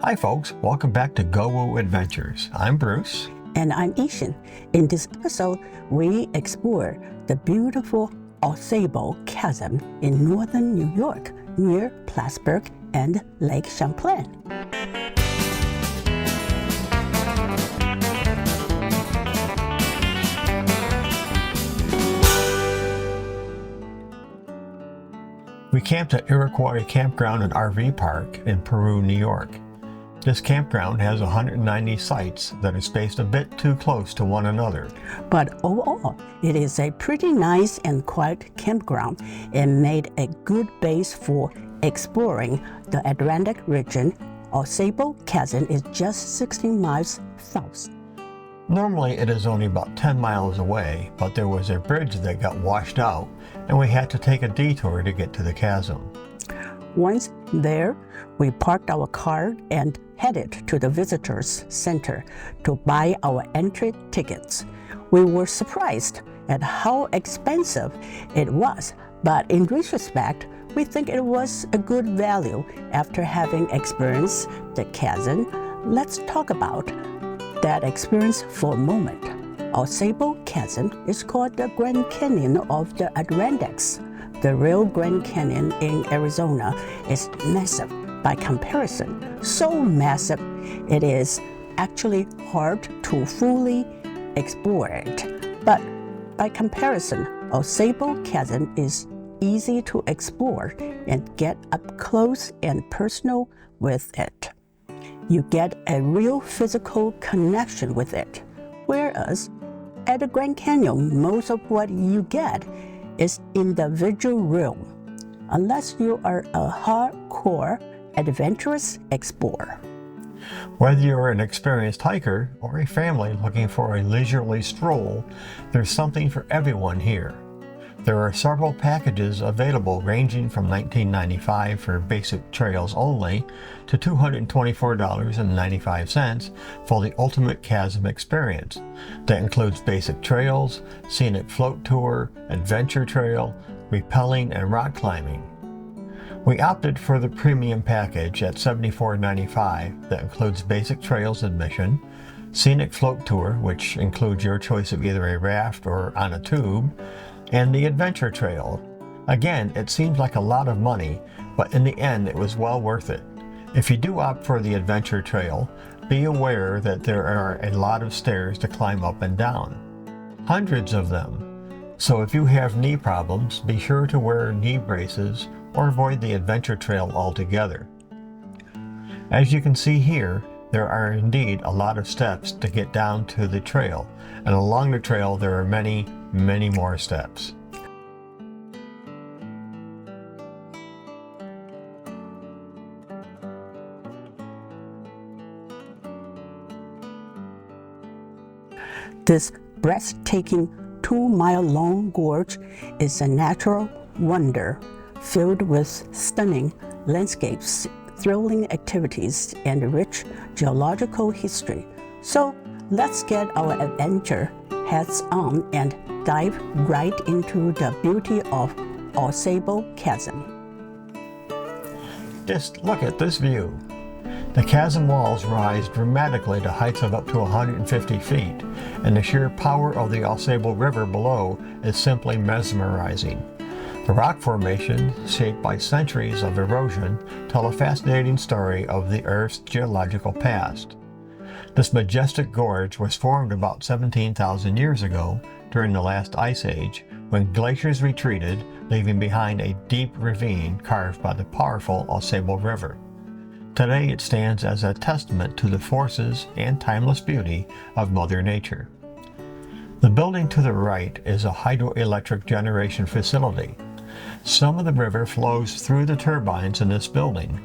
Hi folks, welcome back to Go Adventures. I'm Bruce. And I'm Ishan. In this episode, we explore the beautiful Ausable Chasm in northern New York near Plattsburgh and Lake Champlain. We camped at Iroquois Campground and RV Park in Peru, New York. This campground has 190 sites that are spaced a bit too close to one another. But overall, it is a pretty nice and quiet campground and made a good base for exploring the Adirondack region. Ausable Chasm is just 16 miles south. Normally it is only about 10 miles away, but there was a bridge that got washed out and we had to take a detour to get to the chasm. Once there, we parked our car and headed to the visitors center to buy our entry tickets. We were surprised at how expensive it was, but in retrospect, we think it was a good value after having experienced the chasm. Let's talk about that experience for a moment. Ausable Chasm is called the Grand Canyon of the Adirondacks. The real Grand Canyon in Arizona is massive by comparison, so massive it is actually hard to fully explore it. But by comparison, Ausable Chasm is easy to explore and get up close and personal with it. You get a real physical connection with it, whereas at the Grand Canyon, most of what you get is in the visual realm, unless you are a hardcore adventurous explorer. Whether you're an experienced hiker or a family looking for a leisurely stroll, there's something for everyone here. There are several packages available ranging from $19.95 for basic trails only to $224.95 for the ultimate chasm experience. That includes basic trails, scenic float tour, adventure trail, rappelling, and rock climbing. We opted for the premium package at $74.95 that includes basic trails admission, scenic float tour, which includes your choice of either a raft or on a tube, and the adventure trail. Again, it seems like a lot of money, but in the end it was well worth it. If you do opt for the adventure trail, be aware that there are a lot of stairs to climb up and down. Hundreds of them. So if you have knee problems, be sure to wear knee braces or avoid the adventure trail altogether. As you can see here, there are indeed a lot of steps to get down to the trail, and along the trail there are many more steps. This breathtaking 2-mile-long gorge is a natural wonder filled with stunning landscapes, thrilling activities, and rich geological history. So let's get our adventure hats on and dive right into the beauty of Ausable Chasm. Just look at this view. The chasm walls rise dramatically to heights of up to 150 feet, and the sheer power of the Ausable River below is simply mesmerizing. The rock formations, shaped by centuries of erosion, tell a fascinating story of the Earth's geological past. This majestic gorge was formed about 17,000 years ago during the last ice age, when glaciers retreated, leaving behind a deep ravine carved by the powerful Ausable River. Today it stands as a testament to the forces and timeless beauty of Mother Nature. The building to the right is a hydroelectric generation facility. Some of the river flows through the turbines in this building,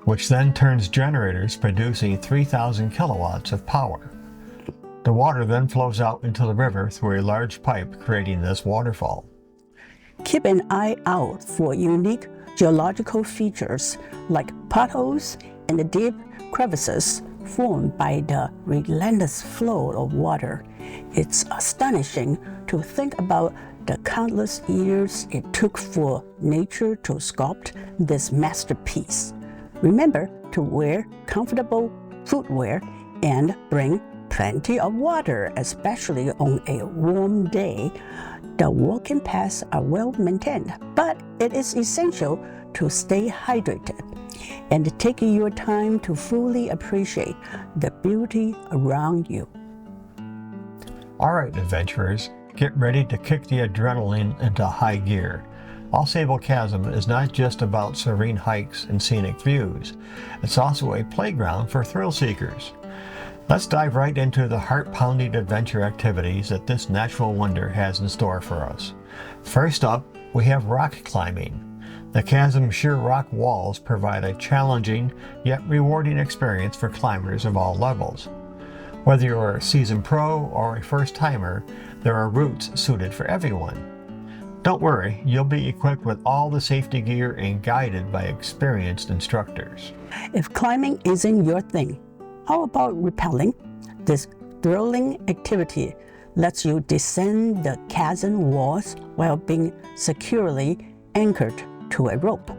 which then turns generators producing 3,000 kilowatts of power. The water then flows out into the river through a large pipe, creating this waterfall. Keep an eye out for unique geological features like potholes and the deep crevices formed by the relentless flow of water. It's astonishing to think about the countless years it took for nature to sculpt this masterpiece. Remember, to wear comfortable footwear and bring plenty of water, especially on a warm day. The walking paths are well maintained, but it is essential to stay hydrated and take your time to fully appreciate the beauty around you. All right, adventurers, get ready to kick the adrenaline into high gear. Ausable Chasm is not just about serene hikes and scenic views. It's also a playground for thrill seekers. Let's dive right into the heart-pounding adventure activities that this natural wonder has in store for us. First up, we have rock climbing. The chasm's sheer rock walls provide a challenging yet rewarding experience for climbers of all levels. Whether you're a seasoned pro or a first-timer, there are routes suited for everyone. Don't worry, you'll be equipped with all the safety gear and guided by experienced instructors. If climbing isn't your thing, how about rappelling? This thrilling activity lets you descend the chasm walls while being securely anchored to a rope.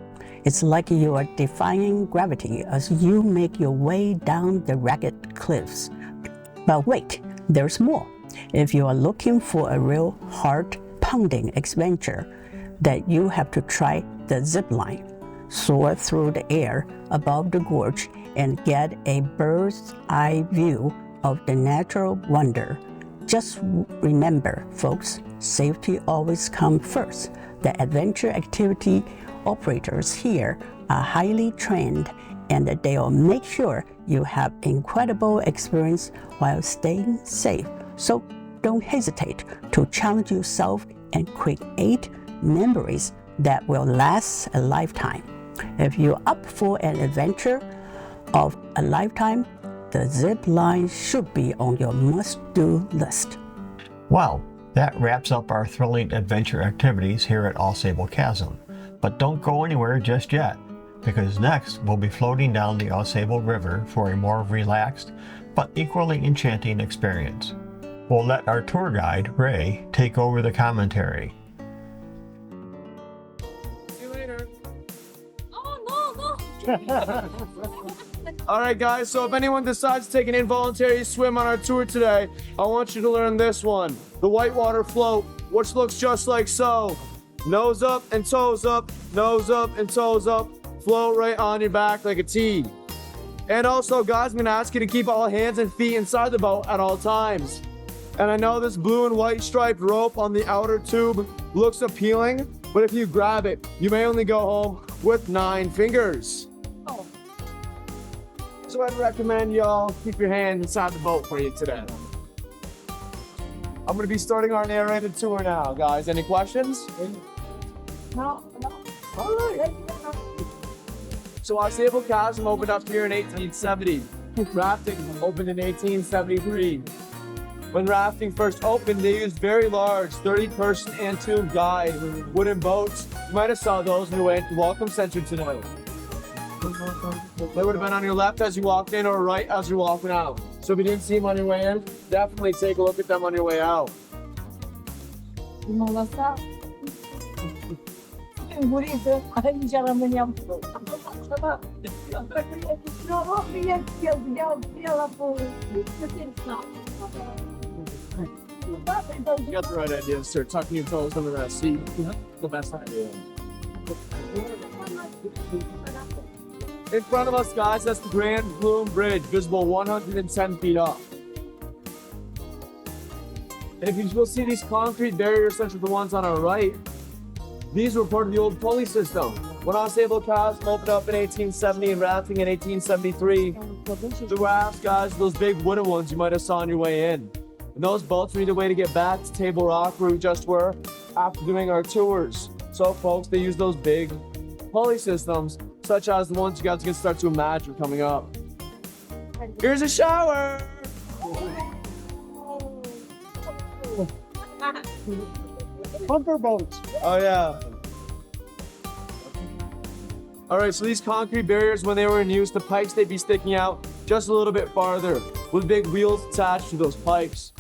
It's like you are defying gravity as you make your way down the ragged cliffs. But wait, there's more. If you are looking for a real heart-pounding adventure, then you have to try the zip line. Soar through the air above the gorge and get a bird's eye view of the natural wonder. Just remember, folks, safety always comes first. The adventure activity operators here are highly trained, and they'll make sure you have incredible experience while staying safe. So don't hesitate to challenge yourself and create memories that will last a lifetime. If you're up for an adventure of a lifetime, the zip line should be on your must-do list. Well, that wraps up our thrilling adventure activities here at Ausable Chasm. But don't go anywhere just yet, because next we'll be floating down the Ausable River for a more relaxed but equally enchanting experience. We'll let our tour guide, Ray, take over the commentary. See you later. Oh, no. All right, guys, so if anyone decides to take an involuntary swim on our tour today, I want you to learn this one. The whitewater float, which looks just like so. Nose up and toes up, nose up and toes up. Float right on your back like a T. And also, guys, I'm gonna ask you to keep all hands and feet inside the boat at all times. And I know this blue and white striped rope on the outer tube looks appealing, but if you grab it, you may only go home with 9 fingers. Oh. So I'd recommend y'all keep your hands inside the boat for you today. I'm gonna be starting our narrated tour now, guys. Any questions? No. All right. So Ausable Chasm opened up here in 1870. Rafting opened in 1873. When rafting first opened, they used very large 30-person and tube guide wooden boats. You might have saw those on your way to the Welcome Center tonight. They would have been on your left as you walked in or right as you're walking out. So if you didn't see them on your way in, definitely take a look at them on your way out. You got the right idea, sir. Tucking your toes under that seat. The best idea. In front of us, guys, that's the Grand Flume Bridge, visible 110 feet up. And if you will see these concrete barriers, such as the ones on our right, these were part of the old pulley system. When Ausable Chasm opened up in 1870 and rafting in 1873, the rafts, guys, those big wooden ones you might have saw on your way in. And those boats need a way to get back to Table Rock, where we just were, after doing our tours. So, folks, they use those big pulley systems, such as the ones you guys can start to imagine coming up. Here's a shower! Bunker boats. Oh, yeah. All right, so these concrete barriers, when they were in use, the pipes, they'd be sticking out just a little bit farther with big wheels attached to those pipes.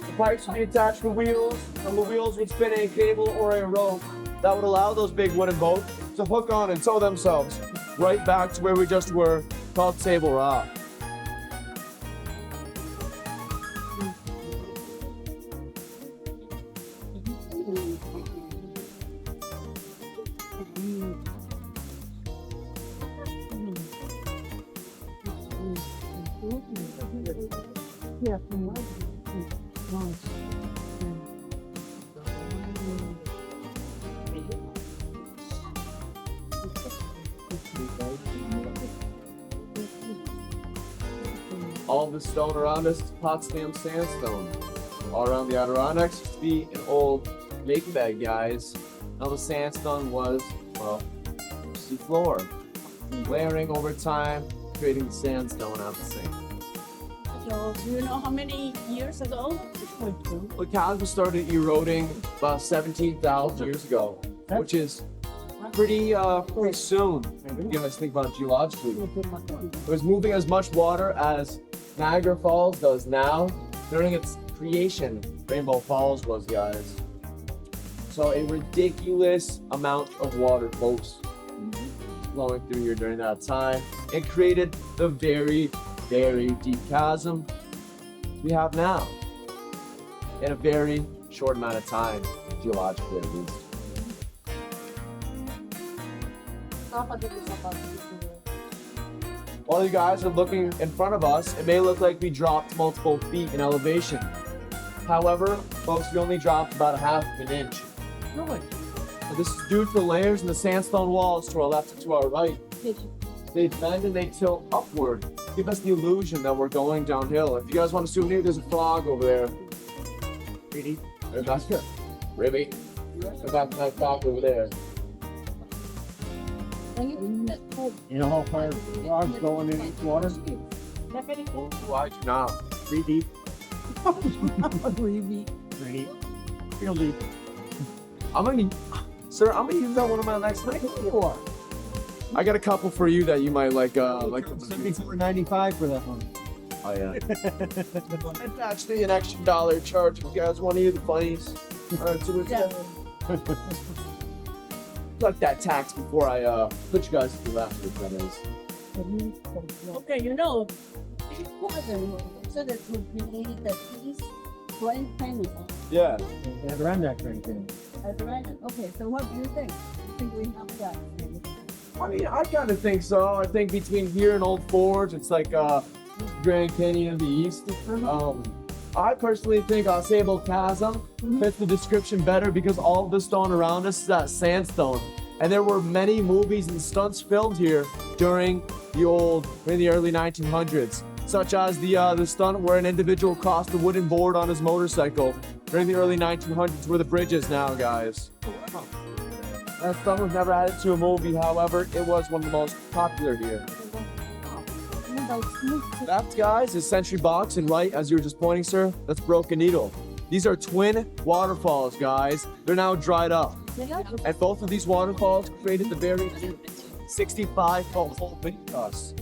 The pipes would be attached to wheels, and the wheels would spin a cable or a rope that would allow those big wooden boats to hook on and tow themselves right back to where we just were, called Table Rock. All the stone around us is Potsdam sandstone. All around the Adirondacks used to be an old lake bed, guys. Now the sandstone was, well, sea floor. Layering over time, creating the sandstone out the same. So, do you know how many years ago? The chasm started eroding about 17,000 years ago, which is pretty soon. You guys think about it geologically. It was moving as much water as Niagara Falls does now. During its creation, Rainbow Falls was, guys. So a ridiculous amount of water, folks, flowing through here during that time. It created the very, very deep chasm we have now in a very short amount of time, geologically at least. While you guys are looking in front of us, it may look like we dropped multiple feet in elevation. However, folks, we only dropped about 1/2 inch. Really? This is due to the layers in the sandstone walls to our left and to our right. They bend and they tilt upward, give us the illusion that we're going downhill. If you guys want a souvenir, there's a frog over there. Really? That's good. Really? That frog over there. You know how far frogs going in each water? Why do not? 3 deep. 3 deep. Real deep. Sir, I'm gonna use that one of my next night. I got a couple for you that you might like. $74.95 for that one. Oh yeah. It's actually an extra $1 charge. If you guys want to hear the funnies, collect that tax before I put you guys to the left with that is. Okay, you know, this wasn't so that would be the piece one penny. Yeah. Adirondacks right there. Okay, so what do you think? You think we have that? I mean, I kind of think so. I think between here and Old Forge, it's like Grand Canyon of the East. I personally think Ausable Chasm fits the description better because all of the stone around us is that sandstone. And there were many movies and stunts filmed here during the early 1900s, such as the stunt where an individual crossed a wooden board on his motorcycle during the early 1900s, where the bridge is now, guys. That stunt was never added to a movie, however, it was one of the most popular here. Left, guys, is Century Box, and right, as you were just pointing, sir, that's Broken Needle. These are twin waterfalls, guys. They're now dried up. And both of these waterfalls created the very 65-foot hole beneath us.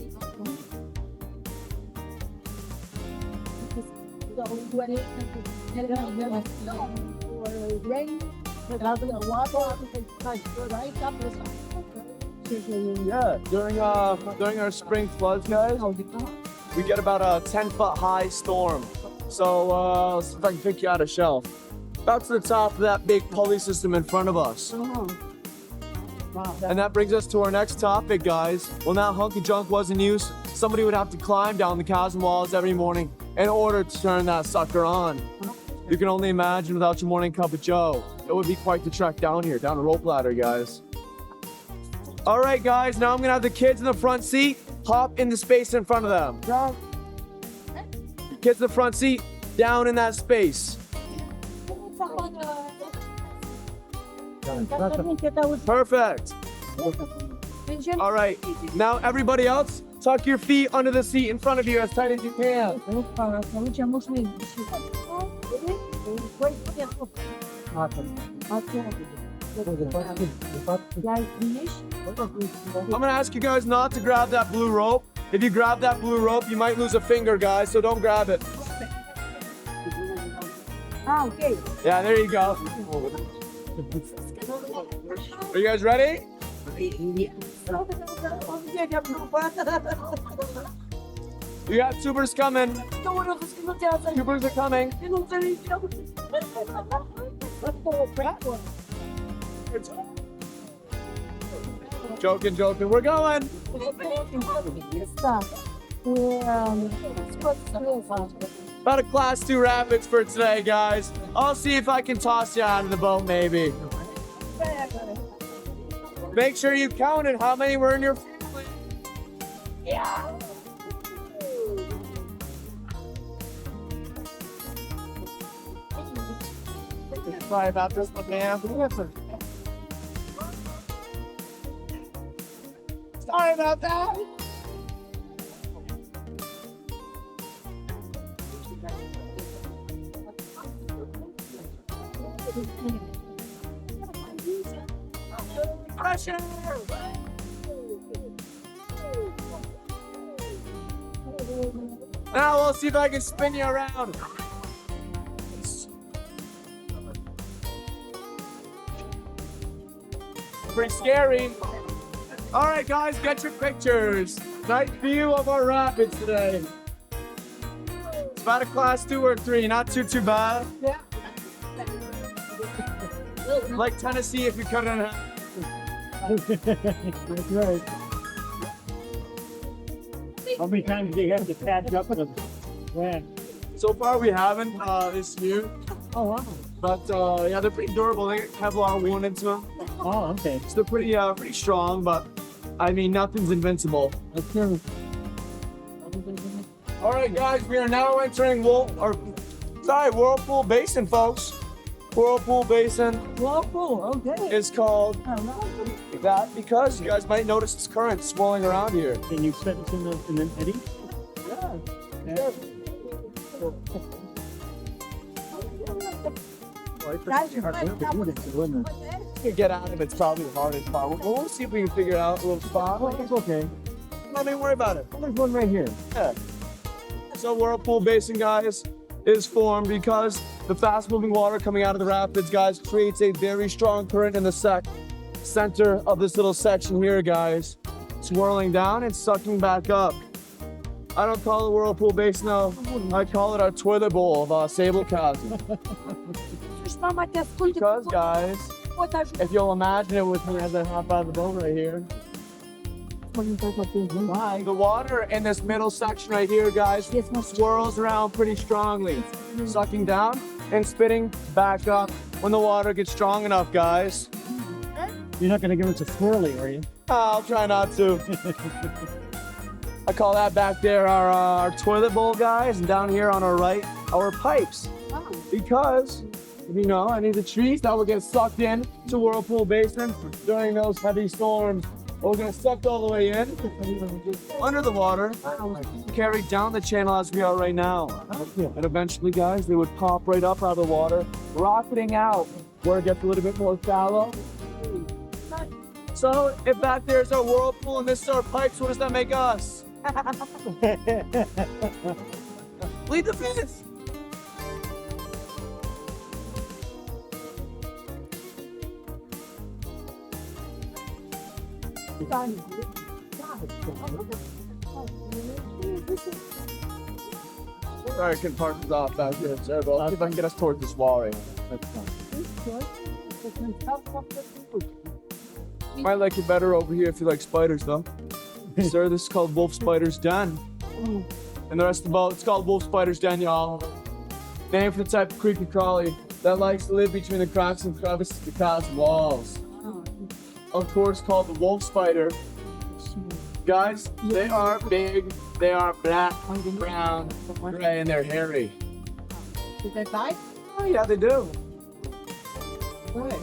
Yeah, during our spring floods, guys, we get about a 10-foot high storm. So let's see if I can pick you out a shelf. About to the top of that big pulley system in front of us. And that brings us to our next topic, guys. When that hunky junk was in use, somebody would have to climb down the chasm walls every morning in order to turn that sucker on. You can only imagine without your morning cup of joe. It would be quite the trek down here, down a rope ladder, guys. All right, guys, now I'm gonna have the kids in the front seat hop in the space in front of them. Kids in the front seat, down in that space. Perfect. All right, now everybody else, tuck your feet under the seat in front of you as tight as you can. I'm gonna ask you guys not to grab that blue rope. If you grab that blue rope, you might lose a finger, guys, so don't grab it. Okay. Yeah, there you go. Are you guys ready? You got tubers coming. Tubers are coming. Joking, joking. We're going. About a class 2 rapids for today, guys. I'll see if I can toss you out of the boat, maybe. Make sure you counted how many were in your family. Yeah. Sorry about this one, man. Sorry about that. Pressure. Now we'll see if I can spin you around. Pretty scary. All right, guys, get your pictures. Nice view of our rapids today. It's about a class 2 or 3, not too bad. Yeah. Like Tennessee if you cut it in half. That's right. How many times do you have to patch up with them? So far we haven't this year, Oh, wow. but yeah, they're pretty durable. They have a lot of wood into them. Oh, okay. So they're pretty strong, but I mean, nothing's invincible. That's true. All right, guys, we are now entering Whirlpool Basin, folks. Whirlpool Basin Okay. is called that because you guys might notice this current swirling around here. Can you set it in an eddy? Yeah. To get out of it's probably the hardest part. We'll see if we can figure out a little spot. It's okay. Don't even worry about it. There's one right here. Yeah. So Whirlpool Basin, guys, is formed because the fast-moving water coming out of the rapids, guys, creates a very strong current in the center of this little section here, guys. Swirling down and sucking back up. I don't call it Whirlpool Basin, though. I call it our toilet bowl of Ausable Chasm. Because, guys, if you'll imagine it with me as I hop out of the boat right here. The water in this middle section right here, guys, swirls around pretty strongly, sucking down and spitting back up when the water gets strong enough, guys. You're not going to give us a swirly, are you? I'll try not to. I call that back there our toilet bowl, guys, and down here on our right, our pipes. Because, you know, any of the trees that will get sucked in to Whirlpool Basin during those heavy storms. We're gonna suck all the way in, under the water, carry down the channel as we are right now. And eventually, guys, they would pop right up out of the water, rocketing out where it gets a little bit more shallow. So, if back there's our whirlpool and this is our pipes, what does that make us? Lead the fence! Sorry, I can park this off back here, sir, but I'll see if I can get us towards this wall right now. Might like it better over here if you like spiders, though. Sir, this is called Wolf Spider's Den. And the rest of the boat, it's called Wolf Spider's Den, y'all. Named for the type of creepy crawly that likes to live between the cracks and crevices of the chasm walls. Of course, called the wolf spider. Guys, they are big, they are black, brown, gray, and they're hairy. Do they bite? Oh yeah, they do.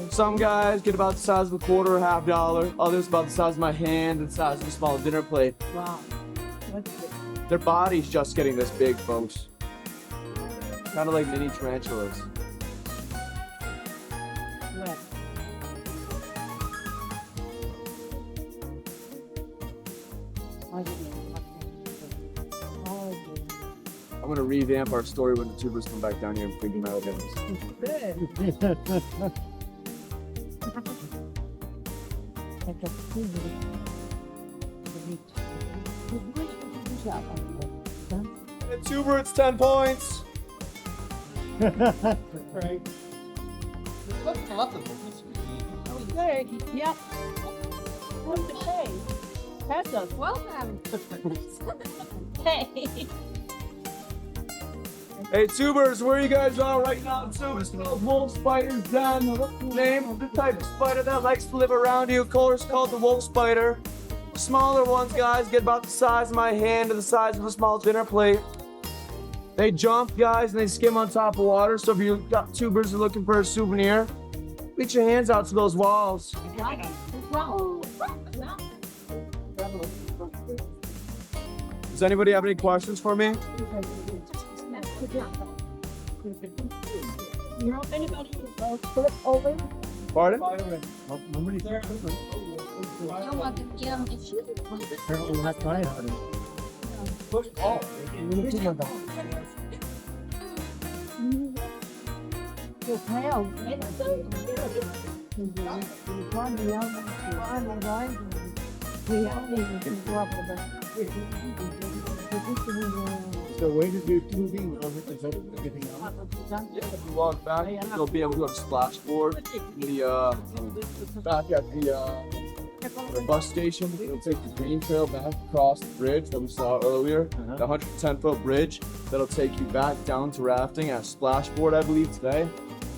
Some guys get about the size of a quarter or $50. Others about the size of my hand and the size of a small dinner plate. Wow. Their body's just getting this big, folks. Kind of like mini tarantulas. I'm gonna revamp our story when the tubers come back down here and figure out what it is. And two birds, 10 points. Right. Good. Yep. What's the pay? That's us. Welcome. Hey. Hey, tubers, where you guys are right now? Tubers, wolf spiders down. Name of the type of spider that likes to live around you. Color's called the wolf spider. Smaller ones, guys, get about the size of my hand to the size of a small dinner plate. They jump, guys, and they skim on top of water. So if you got tubers and looking for a souvenir, reach your hands out to those walls. Does anybody have any questions for me? You know anybody flip over? Pardon? Nobody's there. I want to get them to shoot. Apparently not trying to. The way to do 2D is everything else. Yeah, if you walk back, you'll be able to go to splashboard. Back at the bus station, it'll take the green trail back across the bridge that we saw earlier, the 110-foot bridge that'll take you back down to rafting at Splashboard, I believe, today.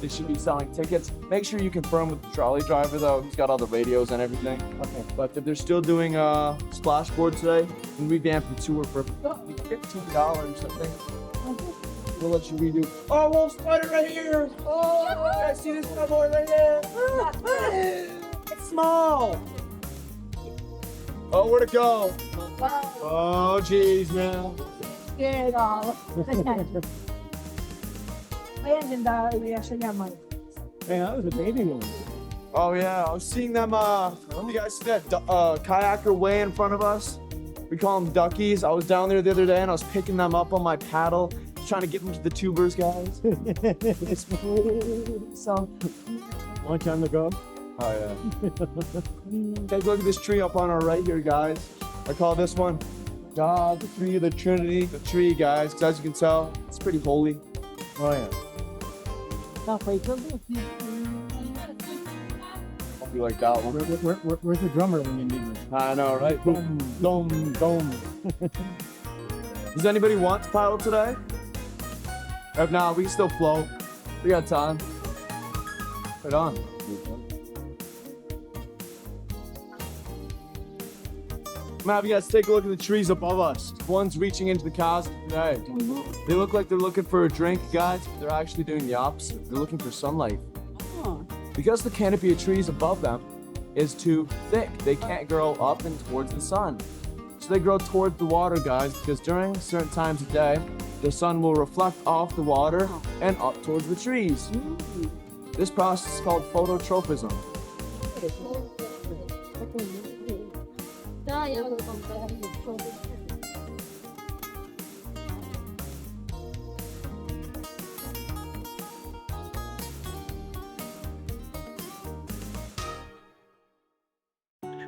They should be selling tickets. Make sure you confirm with the trolley driver, though. He's got all the radios and everything. Okay. But if they're still doing Splashboard today, we revamp the tour for $15, I think. We'll let you redo. Oh, wolf spider right here! Oh, I see this cowboy right here! It's small! Oh, where'd it go? Oh, jeez, man. Scared all. Ayan, yung reaction niya, Mike. Hey, that was a baby one. Oh, yeah, I was seeing them, you guys see that kayaker way in front of us? We call them duckies. I was down there the other day and I was picking them up on my paddle, trying to get them to the tubers, guys. So, One time to go. Oh, yeah. Take a look at this tree up on our right here, guys. I call this one God, the tree of the Trinity. The tree, guys, because as you can tell, it's pretty holy. Oh yeah. Hope you like that one. Where's the drummer when you need him? I know, right? Boom, dome, dome. Does anybody want to paddle today? If not, we can still float. We got time. Right on. I'm gonna have you guys take a look at the trees above us. One's reaching into the chasm today. They look like they're looking for a drink, guys, but they're actually doing the opposite. They're looking for sunlight. Because the canopy of trees above them is too thick, they can't grow up and towards the sun. So they grow towards the water, guys, because during certain times of day, the sun will reflect off the water and up towards the trees. This process is called phototropism.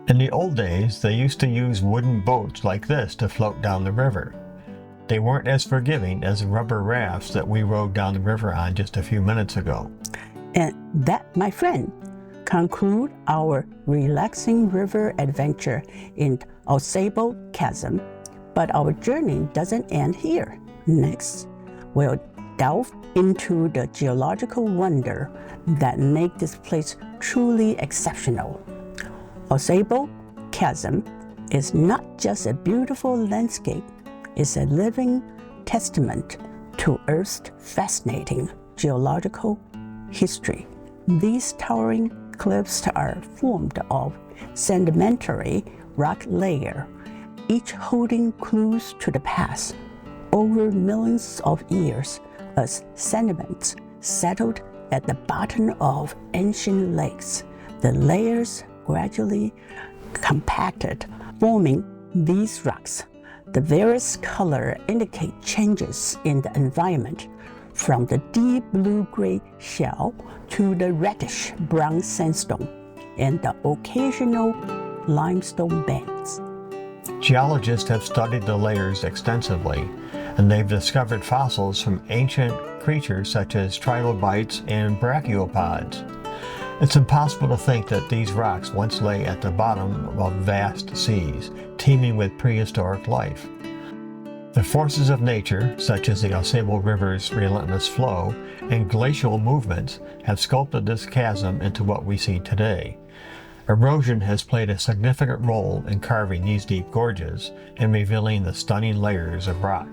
In the old days, they used to use wooden boats like this to float down the river. They weren't as forgiving as the rubber rafts that we rode down the river on just a few minutes ago. And that, my friend, conclude our relaxing river adventure in Ausable Chasm. But our journey doesn't end here. Next, we'll delve into the geological wonder that make this place truly exceptional. Ausable Chasm is not just a beautiful landscape, it's a living testament to Earth's fascinating geological history. These towering cliffs are formed of sedimentary rock layer, each holding clues to the past. Over millions of years, as sediments settled at the bottom of ancient lakes, the layers gradually compacted, forming these rocks. The various colors indicate changes in the environment, from the deep blue-gray shell to the reddish-brown sandstone and the occasional limestone bands. Geologists have studied the layers extensively, and they've discovered fossils from ancient creatures such as trilobites and brachiopods. It's impossible to think that these rocks once lay at the bottom of vast seas, teeming with prehistoric life. The forces of nature, such as the Ausable River's relentless flow and glacial movements, have sculpted this chasm into what we see today. Erosion has played a significant role in carving these deep gorges and revealing the stunning layers of rock.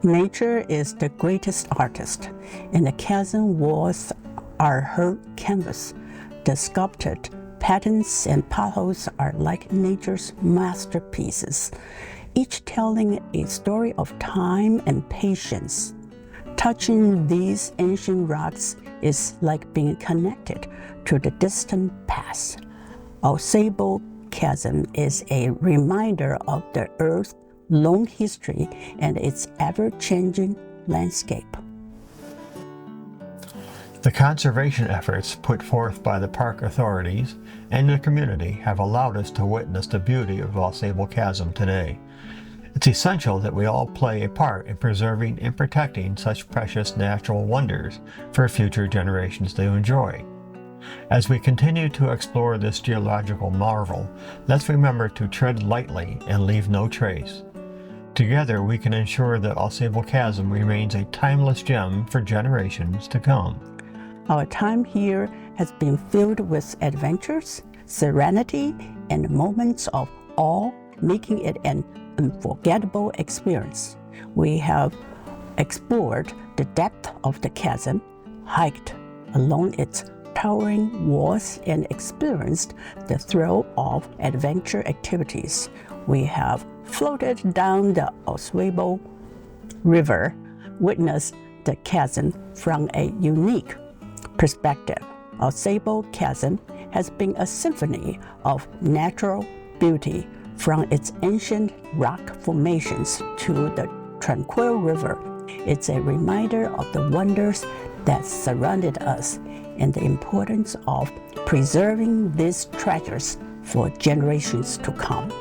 Nature is the greatest artist, and the chasm walls are her canvas. The sculpted patterns and potholes are like nature's masterpieces, each telling a story of time and patience. Touching these ancient rocks is like being connected to the distant past. Ausable Chasm is a reminder of the Earth's long history and its ever-changing landscape. The conservation efforts put forth by the park authorities and the community have allowed us to witness the beauty of Ausable Chasm today. It's essential that we all play a part in preserving and protecting such precious natural wonders for future generations to enjoy. As we continue to explore this geological marvel, let's remember to tread lightly and leave no trace. Together we can ensure that Ausable Chasm remains a timeless gem for generations to come. Our time here has been filled with adventures, serenity, and moments of awe, making it an unforgettable experience. We have explored the depth of the chasm, hiked along its towering walls, and experienced the thrill of adventure activities. We have floated down the Ausable River, witnessed the chasm from a unique perspective. Ausable Chasm has been a symphony of natural beauty, from its ancient rock formations to the tranquil river. It's a reminder of the wonders that surrounded us and the importance of preserving these treasures for generations to come.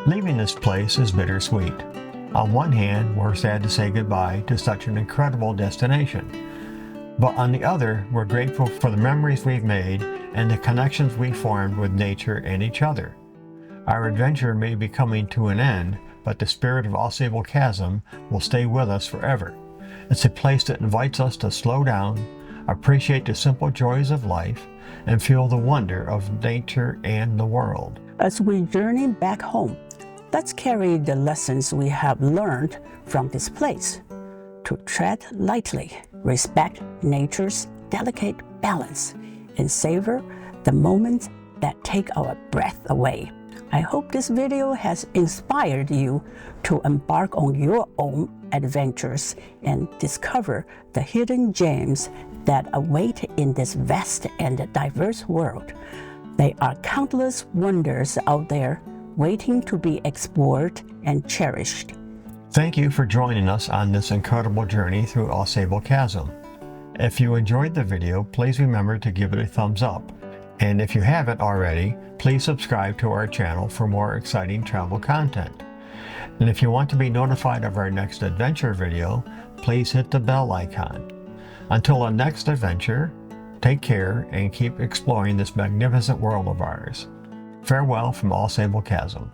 Leaving this place is bittersweet. On one hand, we're sad to say goodbye to such an incredible destination. But on the other, we're grateful for the memories we've made and the connections we formed with nature and each other. Our adventure may be coming to an end, but the spirit of Ausable Chasm will stay with us forever. It's a place that invites us to slow down, appreciate the simple joys of life, and feel the wonder of nature and the world. As we journey back home, let's carry the lessons we have learned from this place. To tread lightly, respect nature's delicate balance, and savor the moments that take our breath away. I hope this video has inspired you to embark on your own adventures and discover the hidden gems that await in this vast and diverse world. There are countless wonders out there waiting to be explored and cherished. Thank you for joining us on this incredible journey through Ausable Chasm. If you enjoyed the video, please remember to give it a thumbs up. And if you haven't already, please subscribe to our channel for more exciting travel content. And if you want to be notified of our next adventure video, please hit the bell icon. Until our next adventure, take care and keep exploring this magnificent world of ours. Farewell from Ausable Chasm.